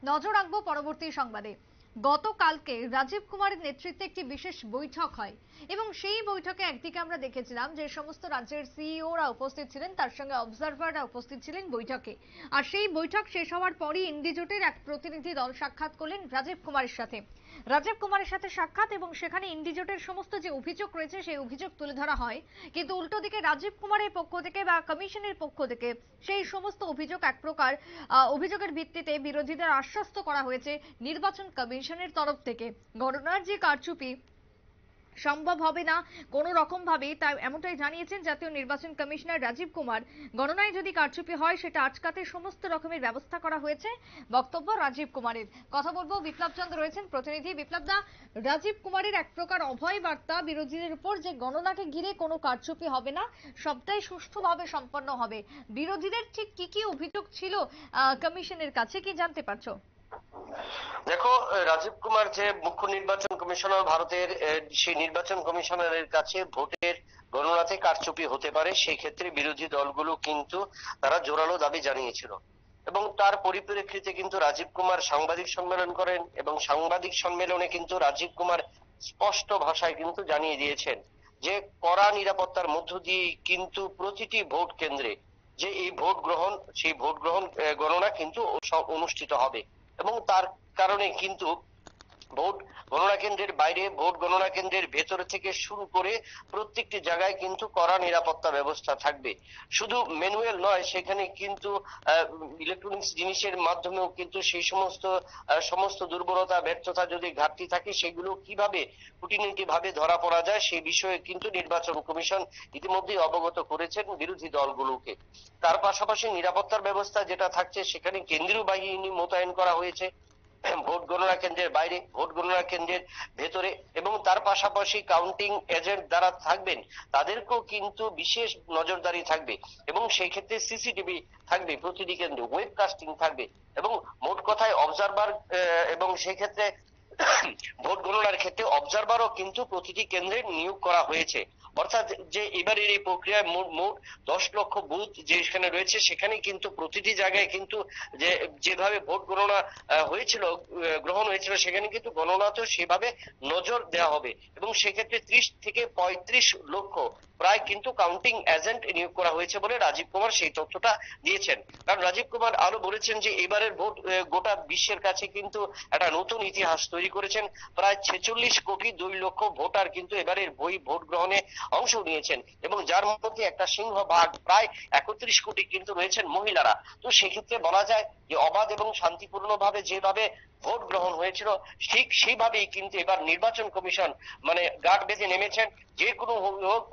নজর রাখবো পরবর্তী সংবাদে। গতকালকে রাজীব কুমারের নেতৃত্বে একটি বিশেষ বৈঠক হয় এবং সেই বৈঠকে একদিকে আমরা দেখেছিলাম যে সমস্ত রাজ্যের সিইওরা উপস্থিত ছিলেন, তার সঙ্গে অবজারভাররা উপস্থিত ছিলেন বৈঠকে। আর সেই বৈঠক শেষ হওয়ার পরই ইন্ডি জোটের এক প্রতিনিধি দল সাক্ষাৎ করলেন রাজীব কুমারের সাথে। রাজীব কুমারের সাথে সাক্ষাৎ এবং সেখানে ইন্ডি জোটের সমস্ত যে অভিযোগ রয়েছে সেই অভিযোগ তুলে ধরা হয়, কিন্তু উল্টো দিকে রাজীব কুমারের পক্ষ থেকে বা কমিশনের পক্ষ থেকে সেই সমস্ত অভিযোগ এক প্রকার অভিযোগের ভিত্তিতে বিরোধীদের আশ্বস্ত করা হয়েছে নির্বাচন কমিশনের তরফ থেকে। গণনার যে কারচুপি সম্ভব হবে না কোনো রকম ভাবে, তাই এমনটাই জানিয়েছেন জাতীয় নির্বাচন কমিশনার রাজীব কুমার। গণনায় যদি কারচুপি হয় সেটা আটকাতে সমস্ত রকমের ব্যবস্থা করা হয়েছে, বক্তব্য রাজীব কুমারের। কথা বলবো বিপ্লব চন্দ্র রয়েছেন প্রতিনিধি। বিপ্লব দা, রাজীব কুমারের এক প্রকার অভয় বার্তা বিরোধীদের উপর যে গণনাকে ঘিরে কোনো কারচুপি হবে না, সবটাই সুষ্ঠুভাবে সম্পন্ন হবে। বিরোধীদের ঠিক কি কি অভিযোগ ছিল কমিশনের কাছে, কি জানতে পারছো? দেখো, রাজীব কুমার যে মুখ্য নির্বাচন কমিশনার ভারতের, সেই নির্বাচন কমিশনারের কাছে ভোটের গণনাতে কারচুপি হতে পারে সেই ক্ষেত্রে বিরোধী দলগুলো কিন্তু তারা জোরালো দাবি জানিয়েছিল এবং তার পরিপ্রেক্ষিতে কিন্তু রাজীব কুমার সাংবাদিক সম্মেলন করেন এবং সাংবাদিক সম্মেলনে কিন্তু রাজীব কুমার স্পষ্ট ভাষায় কিন্তু জানিয়ে দিয়েছেন যে কড়া নিরাপত্তার মধ্য দিয়ে কিন্তু প্রতিটি ভোট কেন্দ্রে যে এই ভোট গ্রহণ, সেই ভোট গ্রহণ গণনা কিন্তু অনুষ্ঠিত হবে এবং তার কারণে কিন্তু ভোট গণনা কেন্দ্রের বাইরে, ভোট গণনা কেন্দ্রের ভেতরে থেকে শুরু করে প্রত্যেকটি জায়গায় কিন্তু কড়া নিরাপত্তা ব্যবস্থা থাকবে। শুধু ম্যানুয়াল নয়, সেখানে কিন্তু ইলেকট্রনিক্স জিনিসের মাধ্যমেও কিন্তু সেই সমস্ত দুর্বলতা, ব্যর্থতা, যদি ঘাটতি থাকে সেগুলো কিভাবে খুঁটিনাটি ভাবে ধরা পড়া যায় সেই বিষয়ে কিন্তু নির্বাচন কমিশন ইতিমধ্যেই অবগত করেছেন বিরোধী দলগুলোকে। তার পাশাপাশি নিরাপত্তার ব্যবস্থা যেটা থাকছে, সেখানে কেন্দ্রীয় বাহিনী মোতায়েন করা হয়েছে ভোট গণনা কেন্দ্রের বাইরে, ভোট গণনা কেন্দ্রের ভেতরে, এবং তার পাশাপাশি কাউন্টিং এজেন্ট যারা থাকবেন তাদেরকেও কিন্তু বিশেষ নজরদারি থাকবে এবং সেই ক্ষেত্রে সিসিটিভি থাকবে প্রতিটি কেন্দ্রে, ওয়েবকাস্টিং থাকবে এবং মোট কথায় অবজারভার, এবং সেই ক্ষেত্রে ভোট গণনার ক্ষেত্রে অবজারভারও কিন্তু প্রতিটি কেন্দ্রে নিয়োগ করা হয়েছে। অর্থাৎ যে এবারের এই প্রক্রিয়ায় মোট 10 লক্ষ বুথ যেখানে রয়েছে, সেখানে কিন্তু প্রতিটি জায়গায় কিন্তু যেভাবে ভোট গণনা হয়েছিল, গ্রহণ হয়েছিল, সেখানে কিন্তু গণনাতেও সেভাবে নজর দেওয়া হবে এবং সেক্ষেত্রে 30 থেকে 35 লক্ষ প্রায় কিন্তু কাউন্টিং এজেন্ট নিয়োগ করা হয়েছে বলে রাজীব কুমার সেই তথ্যটা দিয়েছেন। কারণ রাজীব কুমার আরো বলেছেন যে এবারের ভোট গোটা বিশ্বের কাছে কিন্তু একটা নতুন ইতিহাস তৈরি করেছেন। প্রায় 46,02,00,000 ভোটার কিন্তু এবারের ভোট গ্রহণে অংশ নিয়েছেন এবং যার মধ্যে একটা সিংহভাগ প্রায় 31 কোটি কিন্তু রয়েছেন মহিলারা। তো সেক্ষেত্রে বলা যায় যে অবাধ এবং শান্তিপূর্ণভাবে যেভাবে ভোট গ্রহণ হয়েছিল ঠিক সেইভাবেই কিন্তু এবার নির্বাচন কমিশন মানে গার্ড বেঁধে নেমেছেন, যে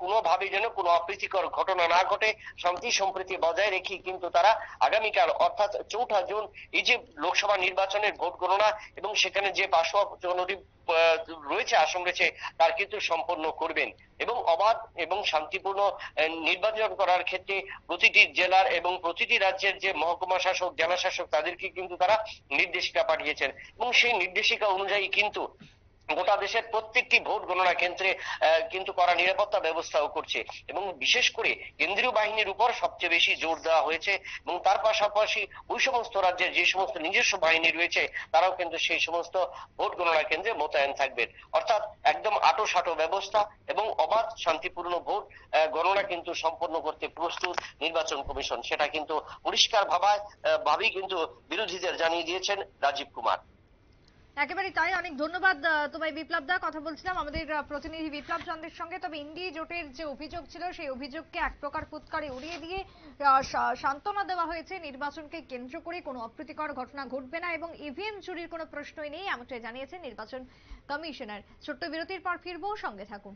কোনোভাবে যেন কোনো অপ্রীতিকর ঘটনা না ঘটে, শান্তি সম্প্রীতি বজায় রেখে কিন্তু তারা আগামীকাল অর্থাৎ 4 জুন এই যে লোকসভা নির্বাচনের ভোট গণনা এবং সেখানে যে পার্শ্ববর্তী রয়েছে, আসন রয়েছে, তার কিন্তু সম্পন্ন করবেন এবং অবাধ এবং শান্তিপূর্ণ নির্বাচন করার ক্ষেত্রে প্রতিটি জেলার এবং প্রতিটি রাজ্যের যে মহকুমা শাসক, জেলা শাসক, তাদেরকে কিন্তু তারা নির্দেশিকা পাঠিয়েছেন এবং সেই নির্দেশিকা অনুযায়ী কিন্তু গোটা দেশের প্রত্যেকটি ভোট গণনা কেন্দ্রে কিন্তু কড়া নিরাপত্তা ব্যবস্থাও করছে এবং বিশেষ করে কেন্দ্রীয় বাহিনীর উপর সবচেয়ে বেশি জোর দেওয়া হয়েছে এবং তার পাশাপাশি ওই সমস্ত রাজ্যের যে সমস্ত নিজস্ব বাহিনী রয়েছে তারাও কিন্তু সেই সমস্ত ভোট গণনা কেন্দ্রে মোতায়েন থাকবেন। অর্থাৎ একদম আঁটোসাঁটো ব্যবস্থা এবং অবাধ শান্তিপূর্ণ ভোট গণনা কিন্তু সম্পন্ন করতে প্রস্তুত নির্বাচন কমিশন, সেটা কিন্তু পরিষ্কার ভাবেই কিন্তু বিরোধীদের জানিয়ে দিয়েছেন রাজীব কুমার। একেবারে তাই, অনেক ধন্যবাদ তোমায় বিপ্লব দা। কথা বলছিলাম আমাদের প্রতিনিধি বিপ্লব চন্দ্রের সঙ্গে। তবে ইন্ডি জোটের যে অভিযোগ ছিল সেই অভিযোগকে এক প্রকার ফুৎকারে উড়িয়ে দিয়ে সান্ত্বনা দেওয়া হয়েছে, নির্বাচনকে কেন্দ্র করে কোনো অপ্রীতিকর ঘটনা ঘটবে না এবং ইভিএম চুরির কোনো প্রশ্নই নেই, এমনটাই জানিয়েছেন নির্বাচন কমিশনার। ছোট্ট বিরতির পর ফিরবো, সঙ্গে থাকুন।